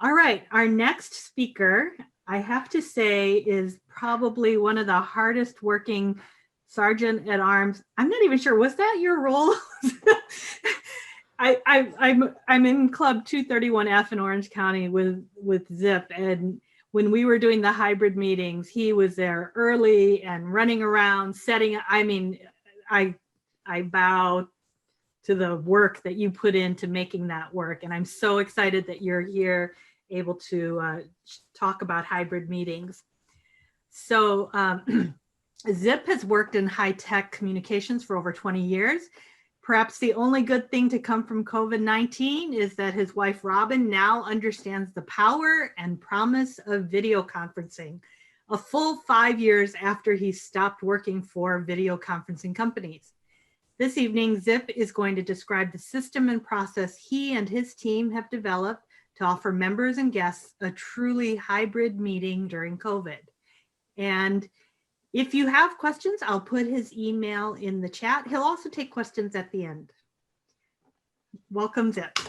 All right, our next speaker, I have to say, is probably one of the hardest working sergeant at arms. I'm not even sure, was that your role? I'm in Club 231F in Orange County with Zip, and when we were doing the hybrid meetings, he was there early and running around setting. I mean, I bow to the work that you put into making that work, and I'm so excited that you're here, able to talk about hybrid meetings. So Zip has worked in high-tech communications for over 20 years. Perhaps the only good thing to come from COVID-19 is that his wife, Robin, now understands the power and promise of video conferencing, a full 5 years after he stopped working for video conferencing companies. This evening, Zip is going to describe the system and process he and his team have developed to offer members and guests a truly hybrid meeting during COVID. And if you have questions, I'll put his email in the chat. He'll also take questions at the end. Welcome, Zip.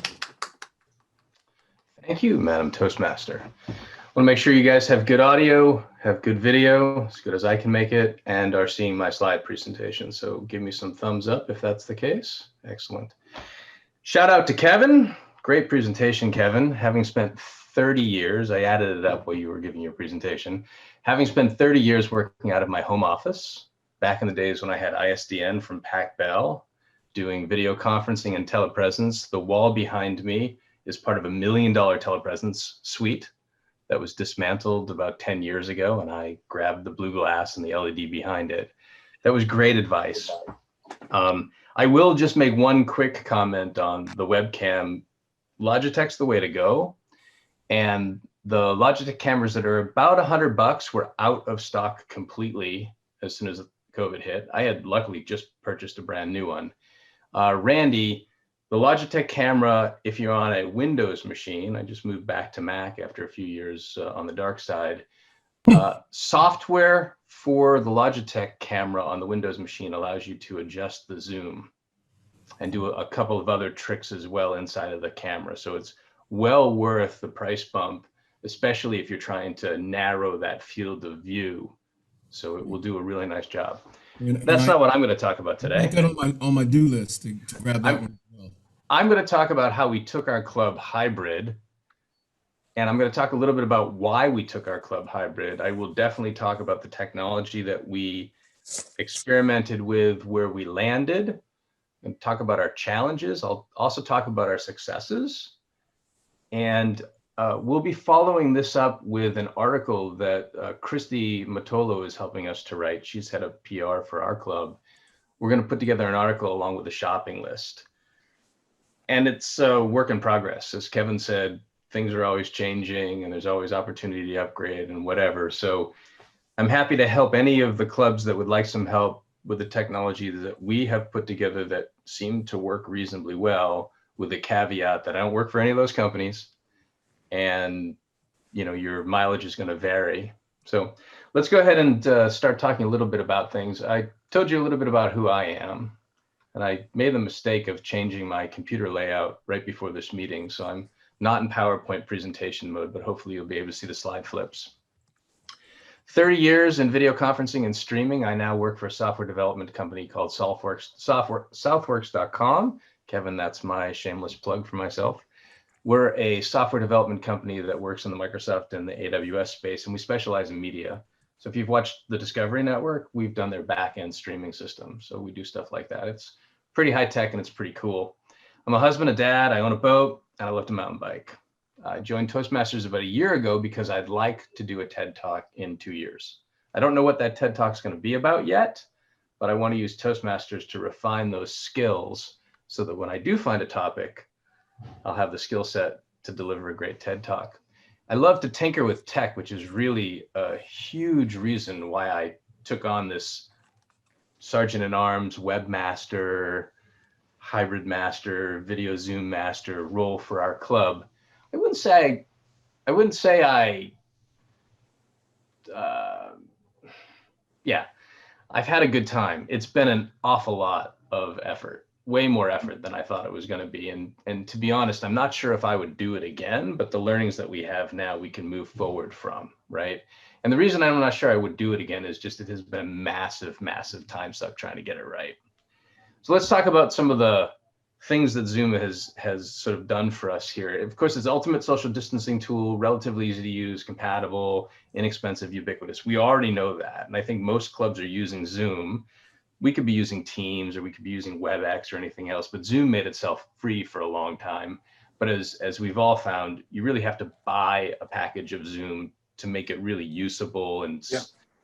Thank you, Madam Toastmaster. I want to make sure you guys have good audio, have good video, as good as I can make it, and are seeing my slide presentation. So give me some thumbs up if that's the case. Excellent. Shout out to Kevin. Great presentation, Kevin. Having spent 30 years, I added it up while you were giving your presentation. Having spent 30 years working out of my home office, back in the days when I had ISDN from Pac Bell, doing video conferencing and telepresence, the wall behind me is part of $1 million telepresence suite that was dismantled about 10 years ago, and I grabbed the blue glass and the LED behind it. That was great advice. I will just make one quick comment on the webcam. Logitech's the way to go. And the Logitech cameras that are about $100 were out of stock completely as soon as COVID hit. I had luckily just purchased a brand new one. Randy, the Logitech camera, if you're on a Windows machine, I just moved back to Mac after a few years on the dark side. Software for the Logitech camera on the Windows machine allows you to adjust the zoom and do a couple of other tricks as well inside of the camera. So it's well worth the price bump, especially if you're trying to narrow that field of view. So it will do a really nice job. That's not what I'm going to talk about today. Put that on my do list to grab that one as well. I'm going to talk about how we took our club hybrid, and I'm going to talk a little bit about why we took our club hybrid. I will definitely talk about the technology that we experimented with, where we landed, and talk about our challenges. I'll also talk about our successes. And we'll be following this up with an article that Christy Matolo is helping us to write. She's head of PR for our club. We're going to put together an article along with a shopping list. And it's a work in progress. As Kevin said, things are always changing and there's always opportunity to upgrade and whatever. So I'm happy to help any of the clubs that would like some help with the technology that we have put together that seem to work reasonably well, with the caveat that I don't work for any of those companies, and your mileage is going to vary. So let's go ahead and start talking a little bit about things. I told you a little bit about who I am, and I made the mistake of changing my computer layout right before this meeting. So I'm not in PowerPoint presentation mode, but hopefully you'll be able to see the slide flips. 30 years in video conferencing and streaming. I now work for a software development company called Southworks.com. Kevin, that's my shameless plug for myself. We're a software development company that works in the Microsoft and the AWS space, and we specialize in media. So if you've watched the Discovery Network, we've done their back-end streaming system. So we do stuff like that. It's pretty high tech and it's pretty cool. I'm a husband, a dad, I own a boat, and I lift a mountain bike. I joined Toastmasters about a year ago because I'd like to do a TED Talk in 2 years. I don't know what that TED Talk is going to be about yet, but I want to use Toastmasters to refine those skills so that when I do find a topic, I'll have the skill set to deliver a great TED Talk. I love to tinker with tech, which is really a huge reason why I took on this Sergeant at Arms, webmaster, hybrid master, video Zoom master role for our club. I wouldn't say yeah, I've had a good time. It's been an awful lot of effort. way more effort than I thought it was going to be. And to be honest, I'm not sure if I would do it again, but the learnings that we have now, we can move forward from, right? And the reason I'm not sure I would do it again is just it has been a massive, massive time suck trying to get it right. So let's talk about some of the things that Zoom has sort of done for us here. Of course, it's the ultimate social distancing tool, relatively easy to use, compatible, inexpensive, ubiquitous. We already know that. And I think most clubs are using Zoom. We could be using Teams or we could be using WebEx or anything else, but Zoom made itself free for a long time. But as we've all found, you really have to buy a package of Zoom to make it really usable and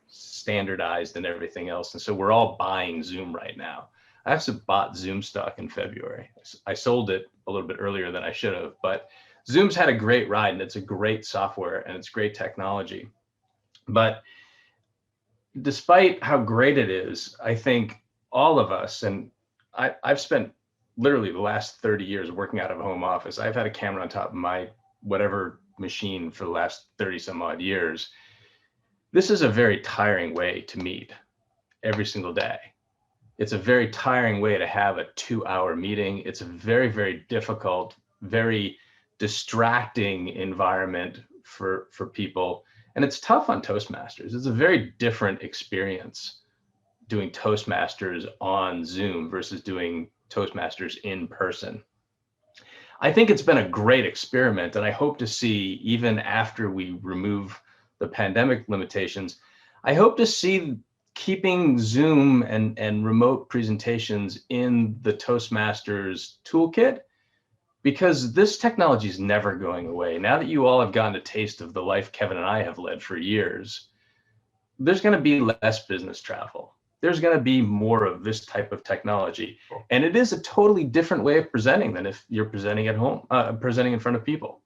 standardized and everything else. And so we're all buying Zoom right now. I actually bought Zoom stock in February. I sold it a little bit earlier than I should have, but Zoom's had a great ride and it's a great software and it's great technology. But despite how great it is, I think all of us, and I've spent literally the last 30 years working out of a home office. I've had a camera on top of my whatever machine for the last 30 some odd years. This is a very tiring way to meet every single day. It's a very tiring way to have a 2-hour meeting. It's a very, very difficult, very distracting environment for people. And it's tough on Toastmasters. It's a very different experience doing Toastmasters on Zoom versus doing Toastmasters in person. I think it's been a great experiment, and I hope to see, even after we remove the pandemic limitations, I hope to see keeping Zoom and remote presentations in the Toastmasters toolkit, because this technology is never going away. Now that you all have gotten a taste of the life Kevin and I have led for years, there's going to be less business travel. There's going to be more of this type of technology. And it is a totally different way of presenting than if you're presenting at home, presenting in front of people.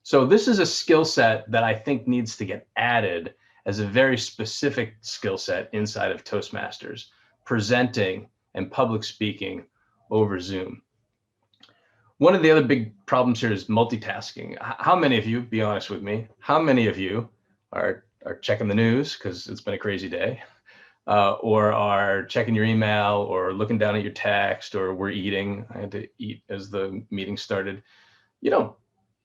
So this is a skill set that I think needs to get added as a very specific skill set inside of Toastmasters, presenting and public speaking over Zoom. One of the other big problems here is multitasking. How many of you, be honest with me, how many of you are checking the news because it's been a crazy day, or are checking your email or looking down at your text, or we're eating? I had to eat as the meeting started. You don't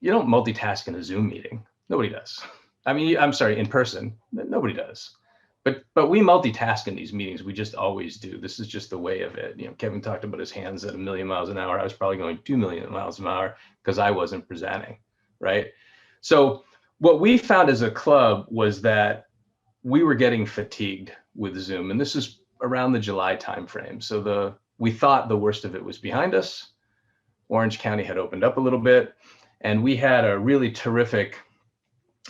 multitask in a Zoom meeting. Nobody does. I mean, I'm sorry, in person, nobody does. But we multitask in these meetings. We just always do. This is just the way of it. You know, Kevin talked about his hands at 1,000,000 miles an hour. I was probably going 2,000,000 miles an hour because I wasn't presenting, right? So what we found as a club was that we were getting fatigued with Zoom, and this is around the July timeframe. So we thought the worst of it was behind us. Orange County had opened up a little bit, and we had a really terrific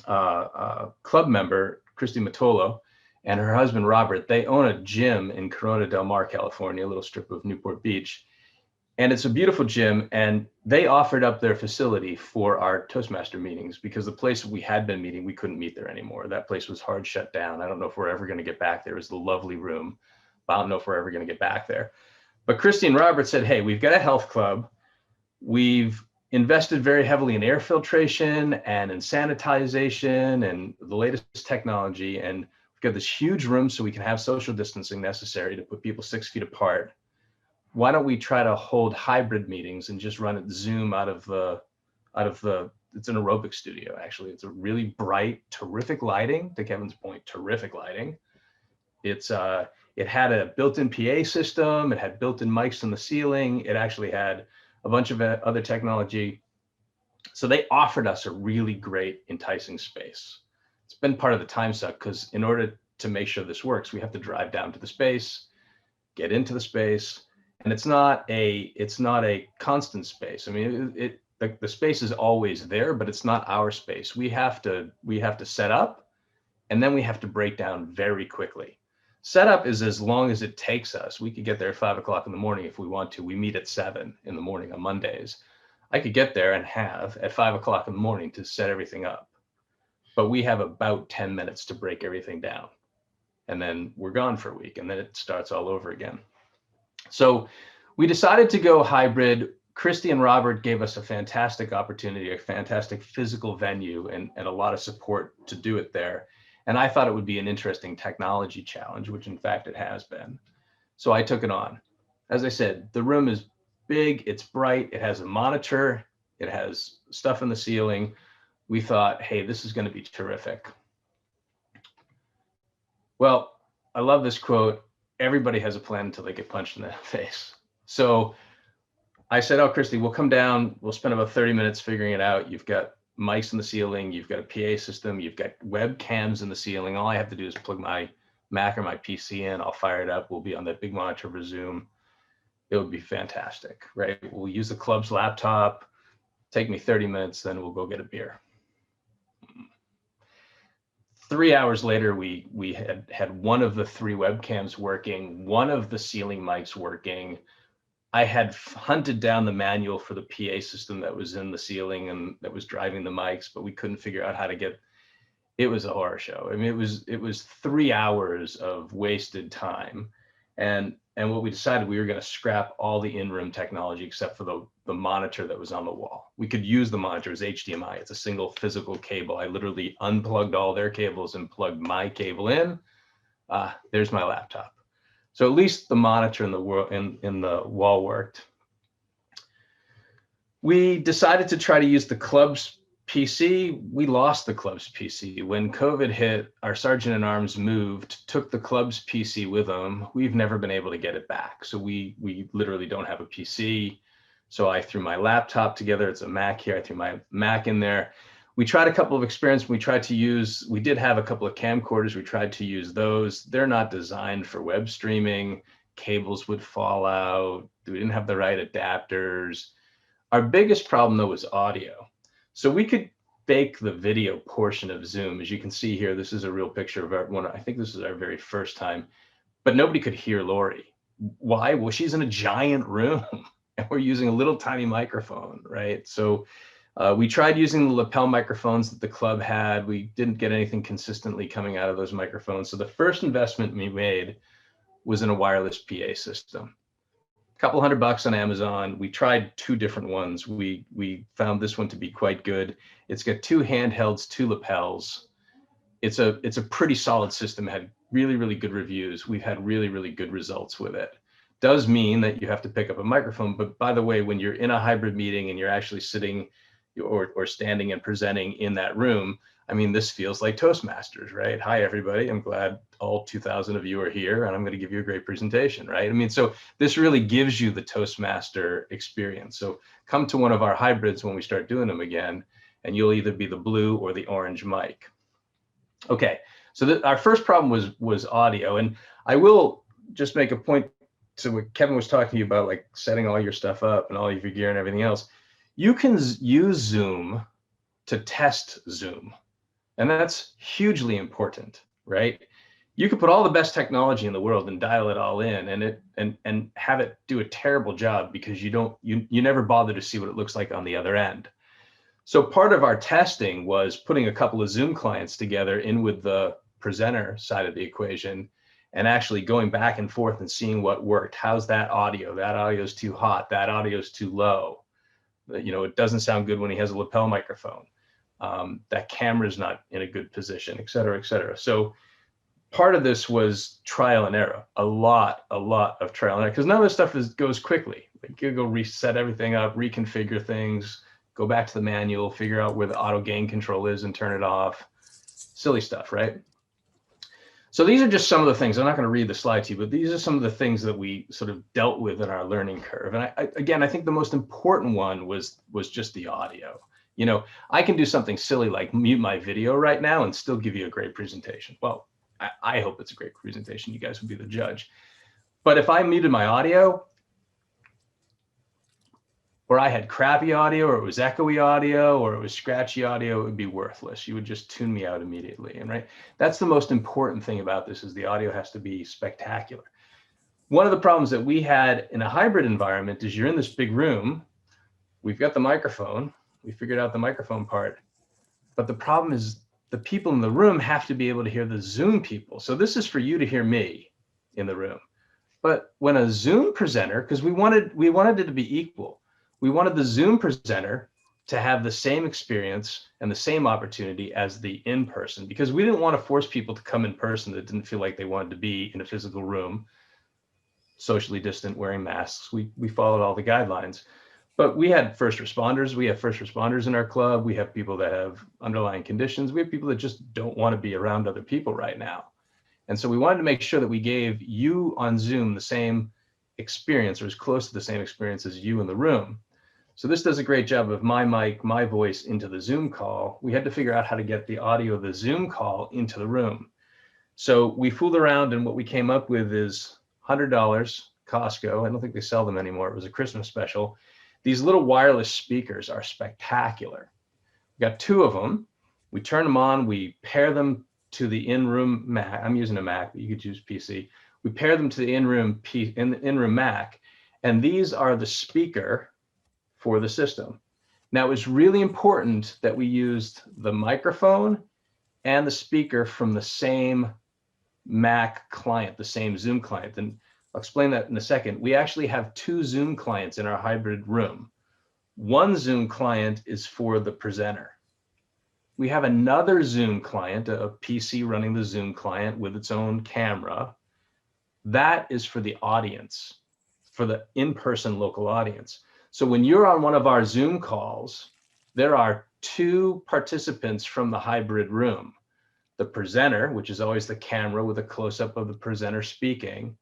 club member, Christy Matolo, and her husband, Robert. They own a gym in Corona del Mar, California, a little strip of Newport Beach. And it's a beautiful gym. And they offered up their facility for our Toastmaster meetings because the place we had been meeting, we couldn't meet there anymore. That place was hard shut down. I don't know if we're ever going to get back there. It was the lovely room, but I don't know if we're ever going to get back there. But Christy and Robert said, hey, we've got a health club. We've invested very heavily in air filtration and in sanitization and the latest technology. And we've got this huge room so we can have social distancing necessary to put people 6 feet apart. Why don't we try to hold hybrid meetings and just run it Zoom out of the, it's an aerobic studio, actually. It's a really bright, terrific lighting, to Kevin's point, terrific lighting. It had a built-in PA system. It had built-in mics in the ceiling. It actually had a bunch of other technology. So they offered us a really great, enticing space. It's been part of the time suck because in order to make sure this works, we have to drive down to the space, get into the space, and it's not a constant space. I mean, the space is always there, but it's not our space. We have to set up, and then we have to break down very quickly. Setup is as long as it takes us. We could get there at 5 o'clock in the morning if we want to. We meet at 7 in the morning on Mondays. I could get there and have at 5 o'clock in the morning to set everything up. But we have about 10 minutes to break everything down. And then we're gone for a week, and then it starts all over again. So we decided to go hybrid. Christy and Robert gave us a fantastic opportunity, a fantastic physical venue, and a lot of support to do it there. And I thought it would be an interesting technology challenge, which in fact it has been. So I took it on. As I said, the room is big, it's bright, it has a monitor, it has stuff in the ceiling. We thought, hey, this is going to be terrific. Well, I love this quote. Everybody has a plan until they get punched in the face. So I said, oh, Christy, we'll come down. We'll spend about 30 minutes figuring it out. You've got mics in the ceiling. You've got a PA system. You've got webcams in the ceiling. All I have to do is plug my Mac or my PC in. I'll fire it up. We'll be on that big monitor for Zoom. It would be fantastic, right? We'll use the club's laptop. Take me 30 minutes, then we'll go get a beer. 3 hours later, we had one of the 3 webcams working, one of the ceiling mics working. I had hunted down the manual for the PA system that was in the ceiling and that was driving the mics, but we couldn't figure out how to get. It was a horror show. I mean, it was 3 hours of wasted time, and what we decided, we were going to scrap all the in-room technology except for the monitor that was on the wall. We could use the monitor as HDMI. It's a single physical cable. I literally unplugged all their cables and plugged my cable in. There's my laptop. So at least the monitor in the wall worked. We decided to try to use the club's PC. We lost the club's PC. When COVID hit, our sergeant at arms moved, took the club's PC with him. We've never been able to get it back. So we literally don't have a PC. So I threw my laptop together. It's a Mac here. I threw my Mac in there. We tried a couple of experiments. We did have a couple of camcorders. We tried to use those. They're not designed for web streaming. Cables would fall out. We didn't have the right adapters. Our biggest problem though was audio. So we could bake the video portion of Zoom. As you can see here, this is a real picture of I think this is our very first time, but nobody could hear Lori. Why? Well, she's in a giant room and we're using a little tiny microphone, right? So we tried using the lapel microphones that the club had. We didn't get anything consistently coming out of those microphones. So the first investment we made was in a wireless PA system. A couple $100 on Amazon. We tried 2 different ones. We found this one to be quite good. It's got 2 handhelds, 2 lapels. It's a pretty solid system. It had really, really good reviews. We've had really, really good results with it. Does mean that you have to pick up a microphone. But by the way, when you're in a hybrid meeting and you're actually sitting or standing and presenting in that room, I mean, this feels like Toastmasters, right? Hi, everybody. I'm glad all 2,000 of you are here, and I'm going to give you a great presentation, right? I mean, so this really gives you the Toastmaster experience. So come to one of our hybrids when we start doing them again, and you'll either be the blue or the orange mic. Okay, so our first problem was audio, and I will just make a point to what Kevin was talking to you about, like setting all your stuff up and all of your gear and everything else. You can use Zoom to test Zoom. And that's hugely important, right? You could put all the best technology in the world and dial it all in and have it do a terrible job because you never bother to see what it looks like on the other end. So part of our testing was putting a couple of Zoom clients together in with the presenter side of the equation and actually going back and forth and seeing what worked. How's that audio? That audio is too hot. That audio is too low. It doesn't sound good when he has a lapel microphone. That camera's not in a good position, et cetera, et cetera. So part of this was trial and error, a lot of trial and error, because none of this stuff goes quickly. Like you go reset everything up, reconfigure things, go back to the manual, figure out where the auto gain control is and turn it off. Silly stuff, right? So these are just some of the things. I'm not going to read the slide to you, but these are some of the things that we sort of dealt with in our learning curve. And I think the most important one was just the audio. I can do something silly like mute my video right now and still give you a great presentation. Well, I hope it's a great presentation. You guys will be the judge. But if I muted my audio, or I had crappy audio, or it was echoey audio, or it was scratchy audio, it would be worthless. You would just tune me out immediately. And right, that's the most important thing about this, is the audio has to be spectacular. One of the problems that we had in a hybrid environment is you're in this big room. We've got the microphone. We figured out the microphone part. But the problem is the people in the room have to be able to hear the Zoom people. So this is for you to hear me in the room. But when a Zoom presenter, because we wanted it to be equal, we wanted the Zoom presenter to have the same experience and the same opportunity as the in-person, because we didn't want to force people to come in person that didn't feel like they wanted to be in a physical room. socially distant, wearing masks. We followed all the guidelines. But we had first responders. We have first responders in our club. We have people that have underlying conditions. We have people that just don't want to be around other people right now. And so we wanted to make sure that we gave you on Zoom the same experience, or as close to the same experience as you in the room. So this does a great job of my mic, my voice into the Zoom call. We had to figure out how to get the audio of the Zoom call into the room. So we fooled around, and what we came up with is $100 Costco. I don't think they sell them anymore. It was a Christmas special. These little wireless speakers are spectacular. We got 2 of them. We turn them on. We pair them to the in-room Mac. I'm using a Mac, but you could use PC. We pair them to the in-room Mac, and these are the speaker for the system. Now, it's really important that we used the microphone and the speaker from the same Mac client, the same Zoom client. And I'll explain that in a second. We actually have 2 Zoom clients in our hybrid room. One Zoom client is for the presenter. We have another Zoom client, a PC running the Zoom client with its own camera. That is for the audience, for the in-person local audience. So when you're on one of our Zoom calls, there are 2 participants from the hybrid room. The presenter, which is always the camera with a close-up of the presenter speaking,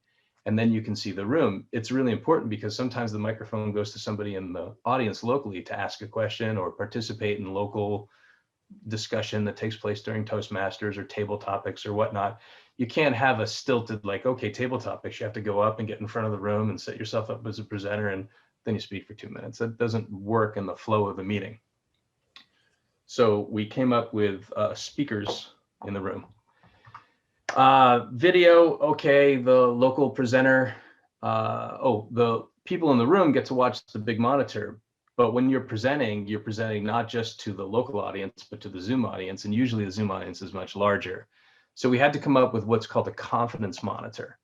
and then you can see the room. It's really important because sometimes the microphone goes to somebody in the audience locally to ask a question or participate in local discussion that takes place during Toastmasters or table topics or whatnot. You can't have a stilted, like, okay, table topics. You have to go up and get in front of the room and set yourself up as a presenter, and then you speak for 2 minutes. That doesn't work in the flow of the meeting. So we came up with speakers in the room. Video, okay, the local presenter, the people in the room get to watch the big monitor, but when you're presenting not just to the local audience, but to the Zoom audience, and usually the Zoom audience is much larger. So we had to come up with what's called a confidence monitor.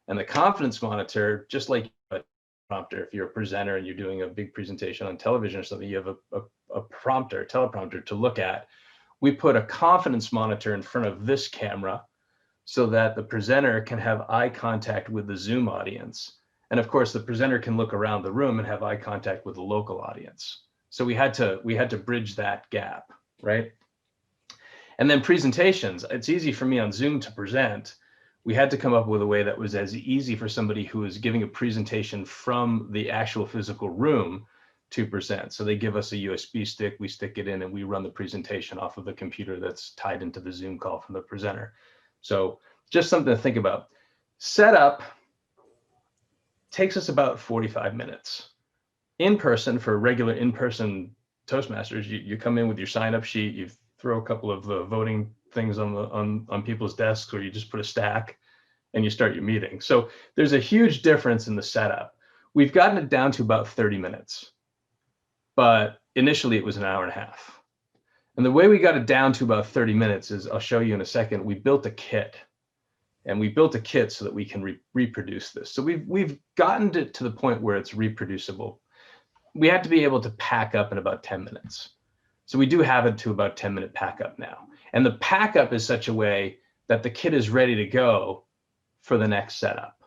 And the confidence monitor, just like a prompter, if you're a presenter and you're doing a big presentation on television or something, you have a prompter, a teleprompter to look at. We put a confidence monitor in front of this camera so that the presenter can have eye contact with the Zoom audience. And of course, the presenter can look around the room and have eye contact with the local audience. So we had to bridge that gap, right? And then presentations, it's easy for me on Zoom to present. We had to come up with a way that was as easy for somebody who is giving a presentation from the actual physical room to present. So they give us a USB stick, we stick it in, and we run the presentation off of the computer that's tied into the Zoom call from the presenter. So just something to think about. Setup takes us about 45 minutes. In person, for regular in-person Toastmasters, you come in with your sign-up sheet, you throw a couple of the voting things on people's desks, or you just put a stack and you start your meeting. So there's a huge difference in the setup. We've gotten it down to about 30 minutes, but initially it was an hour and a half. And the way we got it down to about 30 minutes is, I'll show you in a second, we built a kit. And we built a kit so that we can reproduce this. So we've gotten it to the point where it's reproducible. We had to be able to pack up in about 10 minutes. So we do have it to about 10-minute pack up now. And the pack up is such a way that the kit is ready to go for the next setup.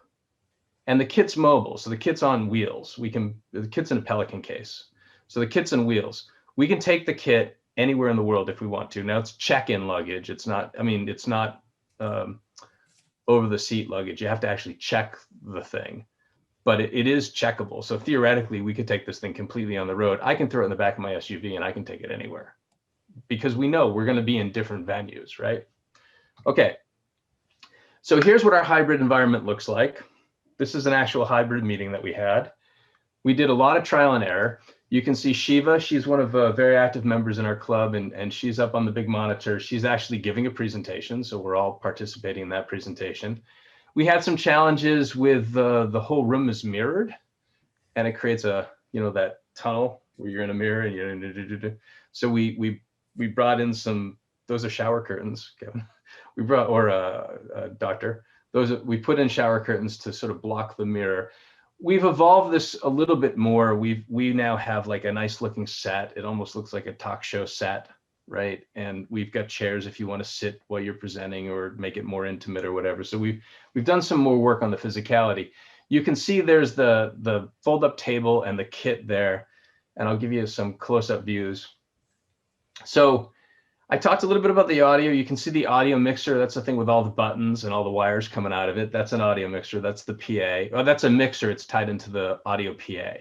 And the kit's mobile, so the kit's on wheels. The kit's in a Pelican case. So the kit's on wheels. We can take the kit anywhere in the world if we want to. Now it's check-in luggage. It's not over the seat luggage. You have to actually check the thing, but it is checkable. So theoretically, we could take this thing completely on the road. I can throw it in the back of my SUV and I can take it anywhere because we know we're going to be in different venues, right? Okay. So here's what our hybrid environment looks like. This is an actual hybrid meeting that we had. We did a lot of trial and error. You can see Shiva, she's one of very active members in our club, and she's up on the big monitor. She's actually giving a presentation, so we're all participating in that presentation. We had some challenges with the whole room is mirrored, and it creates that tunnel where you're in a mirror and you're so we brought in those are shower curtains, Kevin. We brought, or doctor, we put in shower curtains to sort of block the mirror. We've evolved this a little bit more. We now have like a nice looking set. It almost looks like a talk show set, right? And we've got chairs if you want to sit while you're presenting or make it more intimate or whatever. So we've done some more work on the physicality. you can see there's the fold-up table and the kit there, and I'll give you some close-up views. So I talked a little bit about the audio. You can see the audio mixer. That's the thing with all the buttons and all the wires coming out of it. That's an audio mixer. That's the PA. Oh, that's a mixer. It's tied into the audio PA.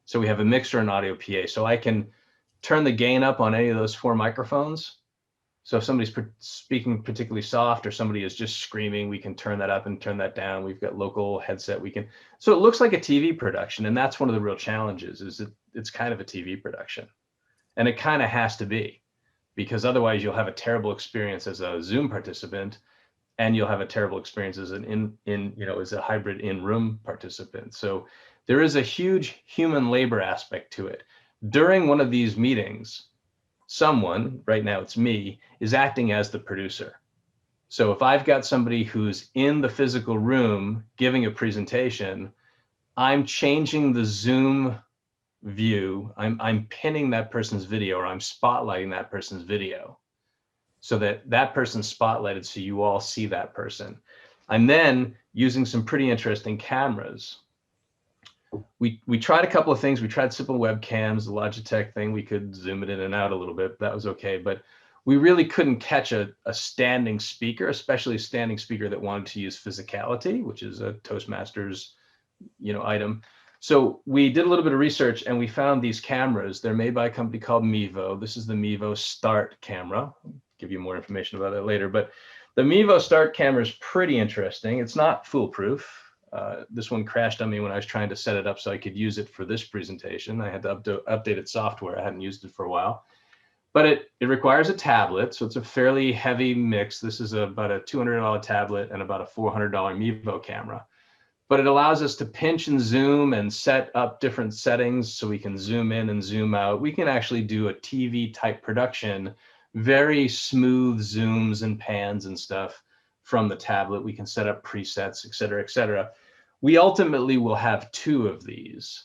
So we have a mixer and audio PA. So I can turn the gain up on any of those 4 microphones. So if somebody's speaking particularly soft or somebody is just screaming, we can turn that up and turn that down. We've got local headset. So it looks like a TV production. And that's one of the real challenges, is it's kind of a TV production. And it kind of has to be, because otherwise you'll have a terrible experience as a Zoom participant, and you'll have a terrible experience as as a hybrid in-room participant. So there is a huge human labor aspect to it. During one of these meetings, someone, right now it's me, is acting as the producer. So if I've got somebody who's in the physical room giving a presentation, I'm changing the Zoom view. I'm pinning that person's video, or I'm spotlighting that person's video, so that person's spotlighted so you all see that person. I'm then using some pretty interesting cameras. We tried a couple of things. We tried simple webcams, the Logitech thing. We could zoom it in and out a little bit. That was okay. But we really couldn't catch a standing speaker, especially a standing speaker that wanted to use physicality, which is a Toastmasters, item. So we did a little bit of research, and we found these cameras. They're made by a company called Mevo. This is the Mevo Start camera. I'll give you more information about that later. But the Mevo Start camera is pretty interesting. It's not foolproof. This one crashed on me when I was trying to set it up so I could use it for this presentation. I had to update its software. I hadn't used it for a while. But it requires a tablet, so it's a fairly heavy mix. This is about a $200 tablet and about a $400 Mevo camera. But it allows us to pinch and zoom and set up different settings so we can zoom in and zoom out. We can actually do a TV type production, very smooth zooms and pans and stuff from the tablet. We can set up presets, et cetera, et cetera. We ultimately will have 2 of these,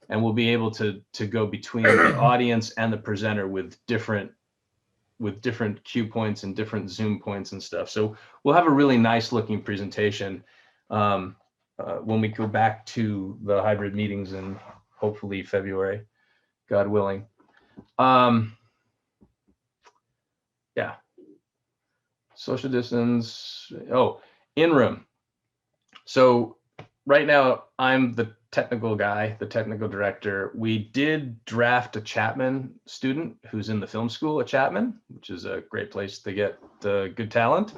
and we'll be able to go between the audience and the presenter with different cue points and different zoom points and stuff. So we'll have a really nice looking presentation when we go back to the hybrid meetings in hopefully February, God willing. Yeah. Social distance. Oh, in room. So right now I'm the technical guy, the technical director. We did draft a Chapman student who's in the film school at Chapman, which is a great place to get good talent.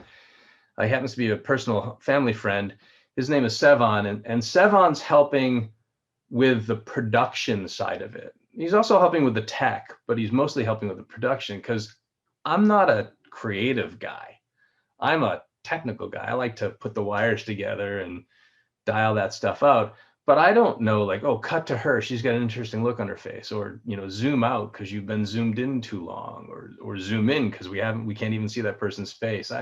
He happens to be a personal family friend. His name is Sevon, and Sevon's helping with the production side of it. He's also helping with the tech, but he's mostly helping with the production, because I'm not a creative guy. I'm a technical guy. I like to put the wires together and dial that stuff out, but I don't know, like, oh, cut to her, she's got an interesting look on her face, or zoom out because you've been zoomed in too long, or zoom in because we can't even see that person's face.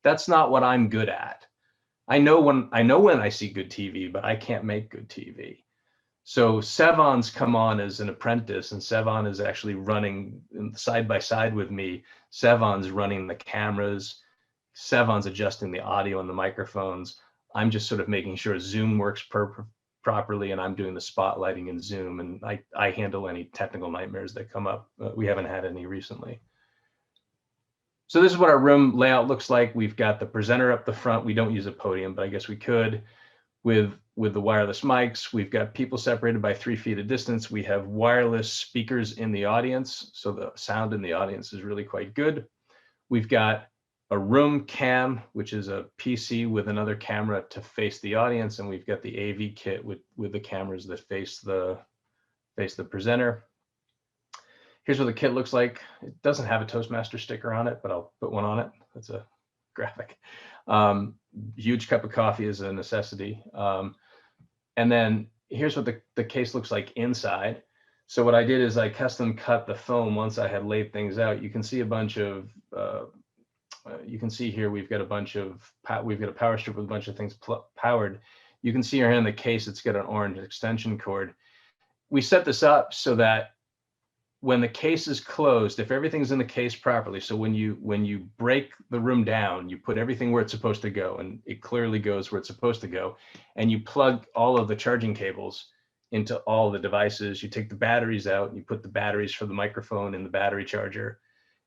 That's not what I'm good at. I know when I see good TV, but I can't make good TV. So Sevon's come on as an apprentice, and Sevon is actually running side by side with me. Sevon's running the cameras. Sevon's adjusting the audio and the microphones. I'm just sort of making sure Zoom works properly, and I'm doing the spotlighting in Zoom, and I handle any technical nightmares that come up. We haven't had any recently. So this is what our room layout looks like. We've got the presenter up the front. We don't use a podium, but I guess we could with the wireless mics. We've got people separated by 3 feet of distance. We have wireless speakers in the audience, so the sound in the audience is really quite good. We've got a room cam, which is a PC with another camera to face the audience, and we've got the AV kit with the cameras that face the presenter. Here's what the kit looks like. It doesn't have a Toastmaster sticker on it, but I'll put one on it. That's a graphic. Huge cup of coffee is a necessity. And then here's what the case looks like inside. So what I did is I custom cut the foam once I had laid things out. You can see a bunch of, you can see here we've got a power strip with a bunch of things powered. You can see here in the case, it's got an orange extension cord. We set this up so that when the case is closed, if everything's in the case properly, so when you break the room down, you put everything where it's supposed to go, and it clearly goes where it's supposed to go, and you plug all of the charging cables into all the devices, you take the batteries out, and you put the batteries for the microphone in the battery charger,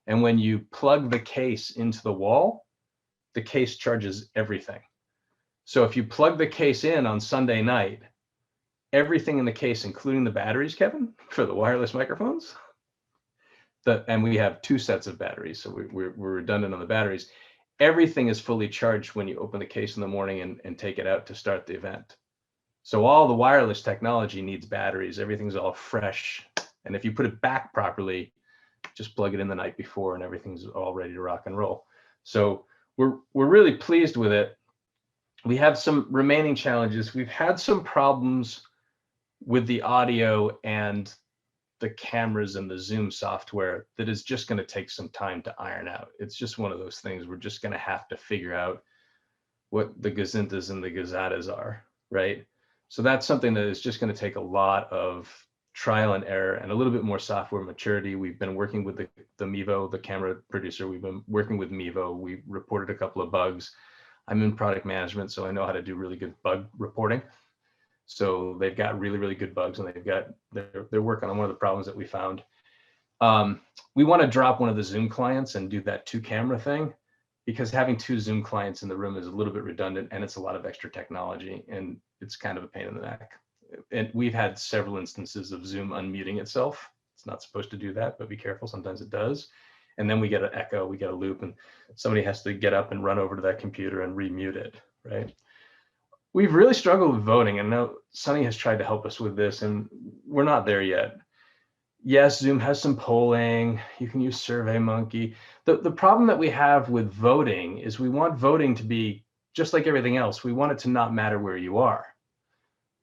and when you plug the case into the wall, the case charges everything. So if you plug the case in on Sunday night, everything in the case, including the batteries, Kevin, for the wireless microphones, and we have 2 sets of batteries, so we're redundant on the batteries. Everything is fully charged when you open the case in the morning and take it out to start the event. So all the wireless technology needs batteries. Everything's all fresh. And if you put it back properly, just plug it in the night before and everything's all ready to rock and roll. So we're really pleased with it. We have some remaining challenges. We've had some problems with the audio and the cameras and the Zoom software that is just going to take some time to iron out. It's just one of those things we're just going to have to figure out what the gazintas and the gazatas are, right? So that's something that is just going to take a lot of trial and error and a little bit more software maturity. We've been working with the Mevo, the camera producer. We've been working with Mevo. We reported a couple of bugs. I'm in product management, so I know how to do really good bug reporting. So they've got really, really good bugs, and they're working on one of the problems that we found. We want to drop one of the Zoom clients and do that 2-camera thing, because having 2 Zoom clients in the room is a little bit redundant, and it's a lot of extra technology, and it's kind of a pain in the neck. And we've had several instances of Zoom unmuting itself. It's not supposed to do that, but be careful, sometimes it does. And then we get an echo, we get a loop, and somebody has to get up and run over to that computer and remute it, right? We've really struggled with voting, and now Sunny has tried to help us with this, and we're not there yet. Yes, Zoom has some polling. You can use SurveyMonkey. The problem that we have with voting is we want voting to be just like everything else. We want it to not matter where you are.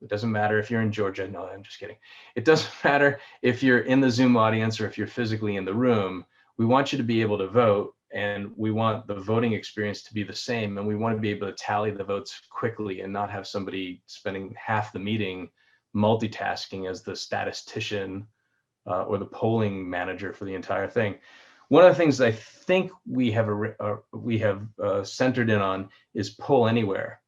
It doesn't matter if you're in Georgia. No, I'm just kidding. It doesn't matter if you're in the Zoom audience or if you're physically in the room. We want you to be able to vote, and we want the voting experience to be the same, and we want to be able to tally the votes quickly and not have somebody spending half the meeting multitasking as the statistician or the polling manager for the entire thing. One of the things I think we have centered in on is Poll Anywhere,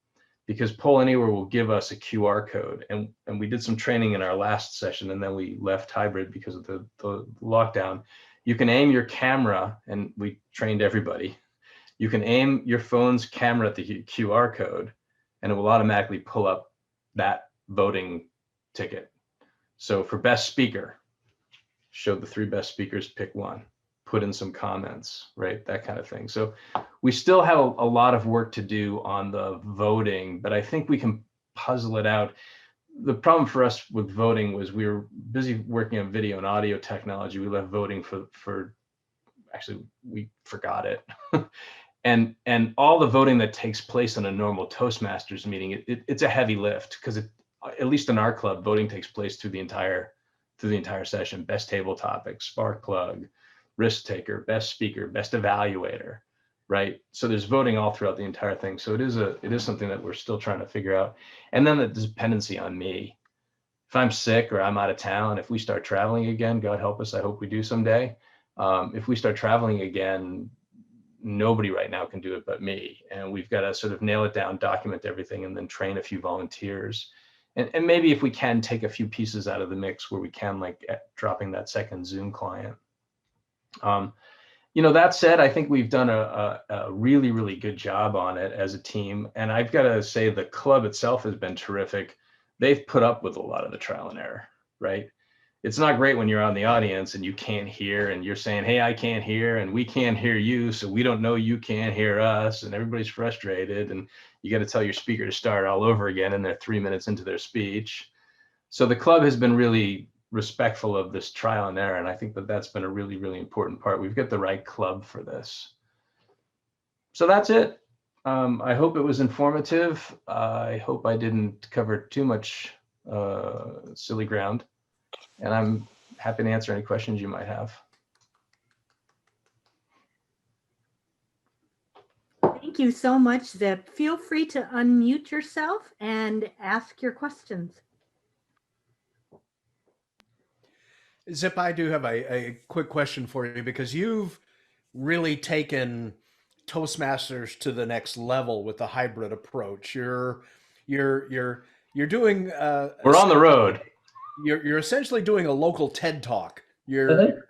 because Poll Anywhere will give us a QR code, and we did some training in our last session, and then we left hybrid because of the lockdown. You can aim your camera, and we trained everybody. You can aim your phone's camera at the QR code, and it will automatically pull up that voting ticket. So for best speaker, show the 3 best speakers, pick one, put in some comments, right? That kind of thing. So we still have a lot of work to do on the voting, but I think we can puzzle it out. The problem for us with voting was we were busy working on video and audio technology. We left voting for actually, we forgot it. and all the voting that takes place in a normal Toastmasters meeting, it's a heavy lift, because at least in our club, voting takes place through the entire session. Best table topic, spark plug, risk taker, best speaker, best evaluator, right? So there's voting all throughout the entire thing. So it is something that we're still trying to figure out. And then the dependency on me. If I'm sick or I'm out of town, if we start traveling again, God help us, I hope we do someday. If we start traveling again, nobody right now can do it but me. And we've got to sort of nail it down, document everything, and then train a few volunteers. And maybe if we can take a few pieces out of the mix where we can, like dropping that second Zoom client. That said, I think we've done a really, really good job on it as a team. And I've got to say the club itself has been terrific. They've put up with a lot of the trial and error, right? It's not great when you're on the audience and you can't hear, and you're saying, hey, I can't hear, and we can't hear you, so we don't know you can't hear us, and everybody's frustrated, and you got to tell your speaker to start all over again, and they're 3 minutes into their speech. So the club has been really respectful of this trial and error, and I think that that's been a really, really important part. We've got the right club for this. So that's it. I hope it was informative. I hope I didn't cover too much silly ground, and I'm happy to answer any questions you might have. Thank you so much, Zip. Feel free to unmute yourself and ask your questions. Zip, I do have a quick question for you because you've really taken Toastmasters to the next level with the hybrid approach. You're doing We're on the road. you're essentially doing a local TED talk. You're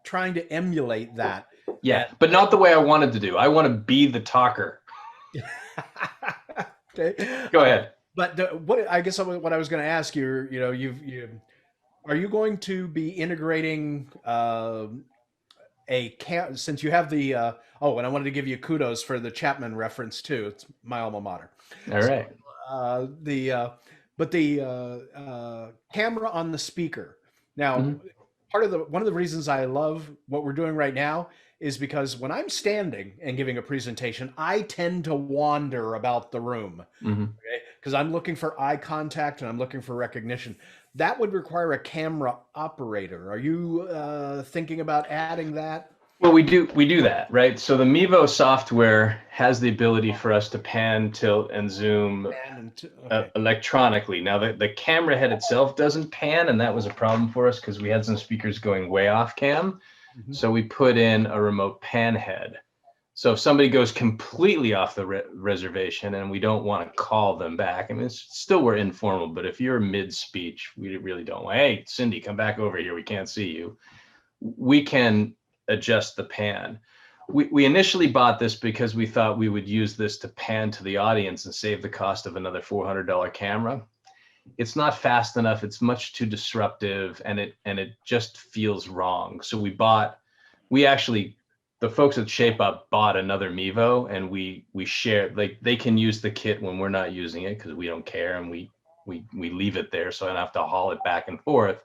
trying to emulate that. Yeah, but not the way I wanted to do. I want to be the talker. Okay. Go ahead. But what I guess what I was going to ask you, are you going to be integrating since you have the and I wanted to give you kudos for the Chapman reference too. It's my alma mater. All right. The camera on the speaker. Now, one of the reasons I love what we're doing right now is because when I'm standing and giving a presentation, I tend to wander about the room because I'm looking for eye contact and I'm looking for recognition. That would require a camera operator. Are you thinking about adding that? Well, we do that, right? So the Mevo software has the ability for us to pan, tilt, and zoom electronically. Now, the camera head itself doesn't pan, and that was a problem for us because we had some speakers going way off cam. So we put in a remote pan head. So if somebody goes completely off the reservation and we don't want to call them back, I mean, we're informal, but if you're mid-speech, we really don't want, hey, Cindy, come back over here, we can't see you. We can adjust the pan. We initially bought this because we thought we would use this to pan to the audience and save the cost of another $400 camera. It's not fast enough. It's much too disruptive, and it just feels wrong. So the folks at Shape Up bought another Mevo, and we share, like, they can use the kit when we're not using it because we don't care, and we leave it there so I don't have to haul it back and forth.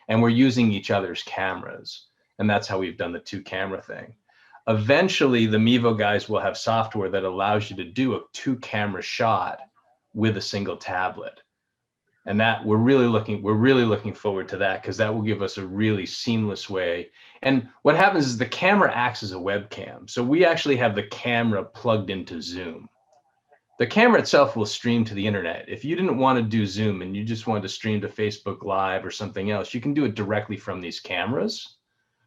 And we're using each other's cameras, and that's how we've done the 2-camera thing. Eventually, the Mevo guys will have software that allows you to do a 2-camera shot with a single tablet. And that we're really looking forward to that, because that will give us a really seamless way. And what happens is the camera acts as a webcam. So we actually have the camera plugged into Zoom. The camera itself will stream to the internet. If you didn't want to do Zoom and you just wanted to stream to Facebook Live or something else, you can do it directly from these cameras,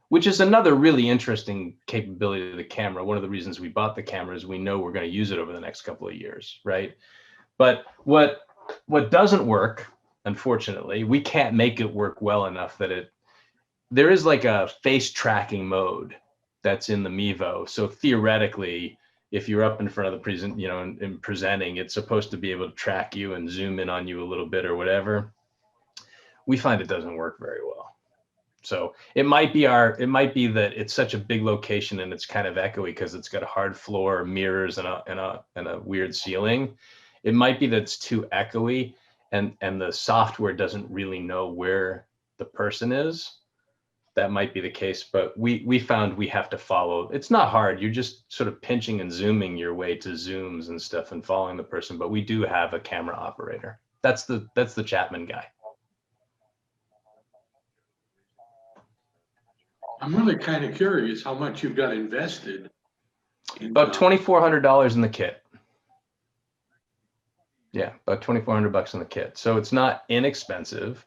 which is another really interesting capability of the camera. One of the reasons we bought the camera is we know we're going to use it over the next couple of years, right? But what doesn't work, unfortunately, we can't make it work well enough that there is like a face tracking mode that's in the Mevo. So theoretically, if you're up in front of the and presenting, it's supposed to be able to track you and zoom in on you a little bit or whatever. We find it doesn't work very well. So it might be that it's such a big location and it's kind of echoey because it's got a hard floor, mirrors, and a weird ceiling. It might be that it's too echoey and the software doesn't really know where the person is. That might be the case, but we found we have to follow. It's not hard. You're just sort of pinching and zooming your way to zooms and stuff and following the person, but we do have a camera operator. That's the Chapman guy. I'm really kind of curious how much you've got invested. About $2,400 in the kit. Yeah, about $2,400 in the kit. So it's not inexpensive,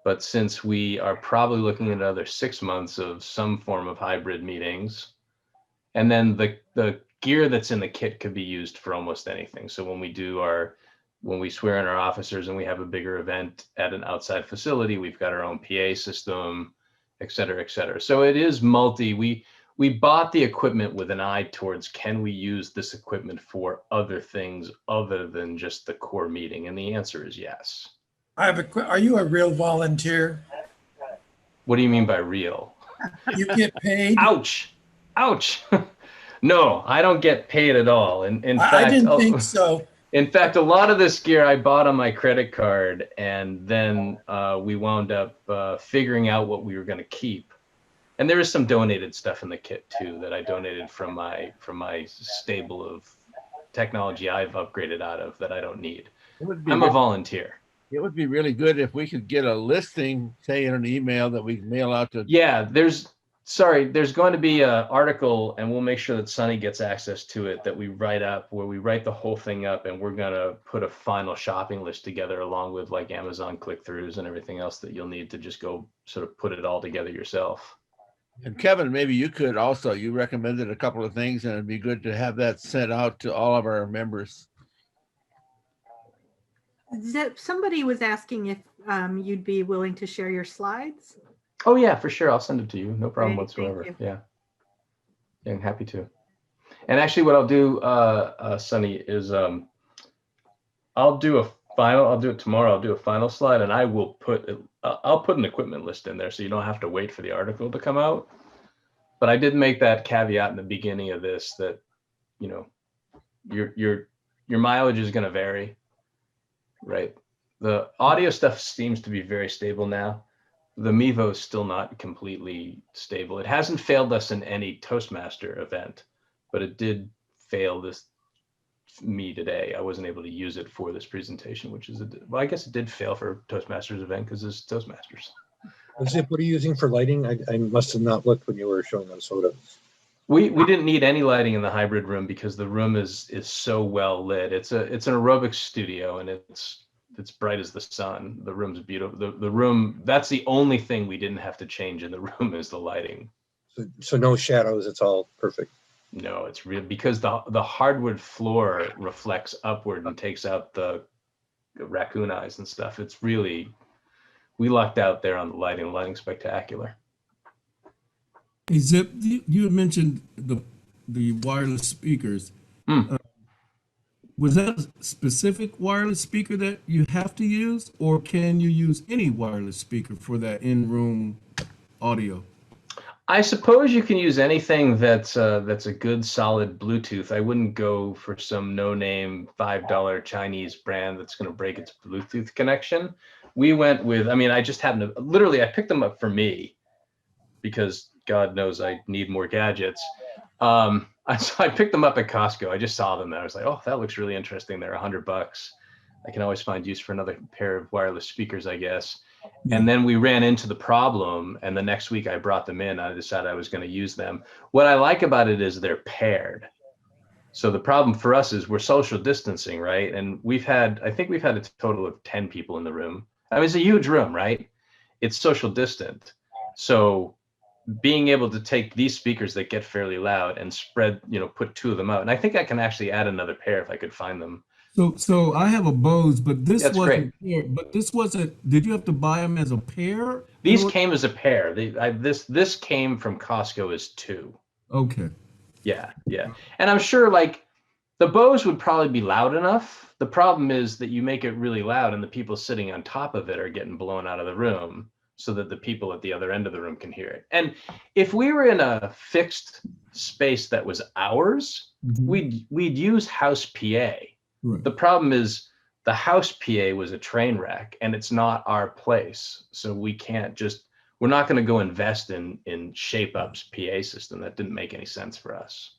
but since we are probably looking at another 6 months of some form of hybrid meetings, and then the gear that's in the kit could be used for almost anything. So when we swear in our officers and we have a bigger event at an outside facility, we've got our own PA system, et cetera, et cetera. So it is we bought the equipment with an eye towards, can we use this equipment for other things other than just the core meeting? And the answer is yes. Are you a real volunteer? What do you mean by real? You get paid? Ouch. No, I don't get paid at all. In fact, I didn't think so. In fact, a lot of this gear I bought on my credit card, and then we wound up figuring out what we were going to keep. And there is some donated stuff in the kit too that I donated from my stable of technology I've upgraded out of that I don't need. I'm a volunteer. It would be really good if we could get a listing, say in an email that we can mail out to. Yeah, there's sorry, there's going to be an article, and we'll make sure that Sunny gets access to it, that we write up, where we write the whole thing up, and we're going to put a final shopping list together along with like Amazon click-throughs and everything else that you'll need to just go sort of put it all together yourself. And Kevin, maybe you could also, you recommended a couple of things, and it'd be good to have that sent out to all of our members. Somebody was asking if you'd be willing to share your slides. Oh yeah, for sure. I'll send it to you. No problem Great, thank whatsoever. you. Yeah. Yeah, I'm happy to. And actually what I'll do, Sunny, is I'll do it tomorrow. I'll do a final slide, and I will I'll put an equipment list in there so you don't have to wait for the article to come out. But I did make that caveat in the beginning of this that, you know, your mileage is going to vary, right? The audio stuff seems to be very stable now. The Mevo is still not completely stable. It hasn't failed us in any Toastmaster event, but it did fail me today. I wasn't able to use it for this presentation, which is, well, I guess it did fail for Toastmasters event because it's Toastmasters. Zip, what are you using for lighting? I must have not looked when you were showing those photos. We didn't need any lighting in the hybrid room because the room is so well lit. It's an aerobics studio, and it's bright as the sun. The room's beautiful. The room, that's the only thing we didn't have to change in the room is the lighting. So no shadows, it's all perfect. No, it's real because the hardwood floor reflects upward and takes out the raccoon eyes and stuff. It's really, we lucked out there on the lighting. Lighting's spectacular. Hey, Zip, you had mentioned the wireless speakers. Was that a specific wireless speaker that you have to use, or can you use any wireless speaker for that in-room audio? I suppose you can use anything that's a good solid Bluetooth. I wouldn't go for some no-name $5 Chinese brand that's going to break its Bluetooth connection. We went with, I mean, I just happened to, literally, I picked them up for me because God knows I need more gadgets. So I picked them up at Costco. I just saw them and I was like, oh, that looks really interesting. They're $100. I can always find use for another pair of wireless speakers, I guess. And then we ran into the problem, and the next week I brought them in. I decided I was going to use them. What I like about it is they're paired. So the problem for us is we're social distancing, right? And I think we've had a total of 10 people in the room. I mean, it's a huge room, right? It's social distant. So being able to take these speakers that get fairly loud and spread, put two of them out. And I think I can actually add another pair if I could find them. So I have a Bose, but this wasn't. But this wasn't. Did you have to buy them as a pair? These came as a pair. This came from Costco as two. Okay. Yeah. And I'm sure like the Bose would probably be loud enough. The problem is that you make it really loud and the people sitting on top of it are getting blown out of the room so that the people at the other end of the room can hear it. And if we were in a fixed space that was ours, we'd use house PA. Right. The problem is the house PA was a train wreck and it's not our place. So we're not going to go invest in Shape Up's PA system. That didn't make any sense for us.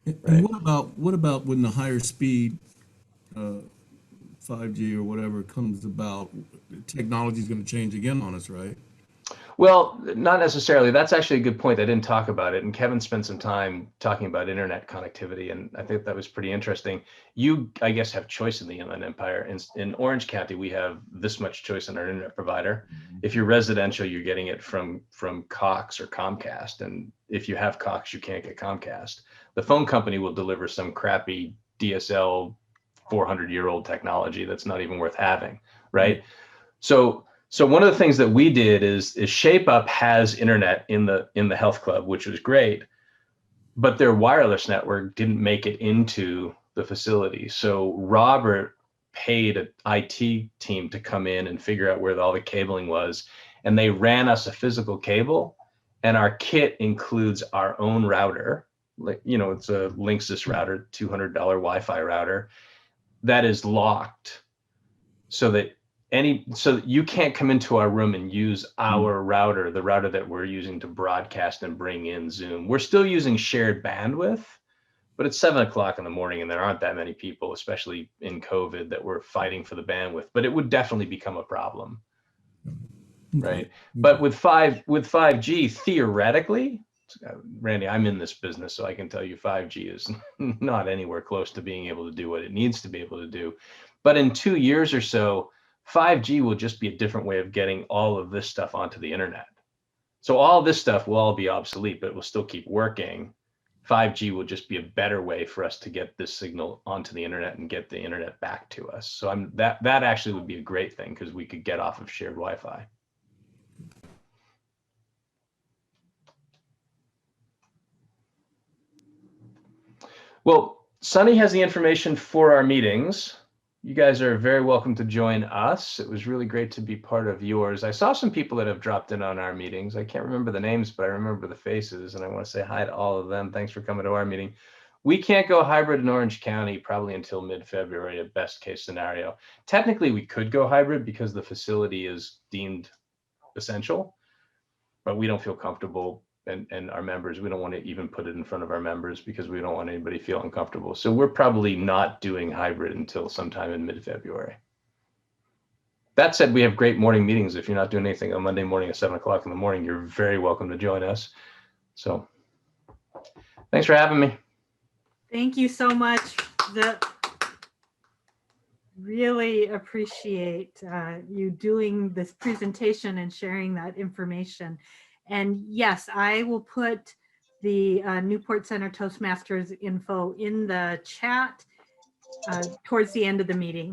And what about when the higher speed 5G or whatever comes about, technology is going to change again on us, right? Well, not necessarily. That's actually a good point. I didn't talk about it. And Kevin spent some time talking about internet connectivity. And I think that was pretty interesting. You, I guess, have choice in the Inland Empire. In Orange County, we have this much choice in our internet provider. If you're residential, you're getting it from Cox or Comcast. And if you have Cox, you can't get Comcast. The phone company will deliver some crappy DSL 400-year-old technology that's not even worth having, right? So one of the things that we did is Shape Up has internet in the health club, which was great, but their wireless network didn't make it into the facility. So Robert paid an IT team to come in and figure out where all the cabling was, and they ran us a physical cable, and our kit includes our own router. It's a Linksys router, $200 Wi-Fi router that is locked so that you can't come into our room and use our router, the router that we're using to broadcast and bring in Zoom. We're still using shared bandwidth, but it's 7 o'clock in the morning and there aren't that many people, especially in COVID, that we're fighting for the bandwidth, but it would definitely become a problem. right? But with 5G, theoretically, Randy, I'm in this business, so I can tell you 5G is not anywhere close to being able to do what it needs to be able to do. But in 2 years or so, 5G will just be a different way of getting all of this stuff onto the internet. So all this stuff will all be obsolete, but it will still keep working. 5G will just be a better way for us to get this signal onto the internet and get the internet back to us. So that actually would be a great thing, because we could get off of shared Wi-Fi. Well, Sunny has the information for our meetings. You guys are very welcome to join us. It was really great to be part of yours. I saw some people that have dropped in on our meetings. I can't remember the names, but I remember the faces, and I want to say hi to all of them. Thanks for coming to our meeting. We can't go hybrid in Orange County probably until mid-February, at best case scenario. Technically, we could go hybrid because the facility is deemed essential, but we don't feel comfortable. And our members, we don't want to even put it in front of our members because we don't want anybody to feel uncomfortable. So we're probably not doing hybrid until sometime in mid-February. That said, we have great morning meetings. If you're not doing anything on Monday morning at 7 o'clock in the morning, you're very welcome to join us. So thanks for having me. Thank you so much. Really appreciate you doing this presentation and sharing that information. And yes, I will put the Newport Center Toastmasters info in the chat towards the end of the meeting.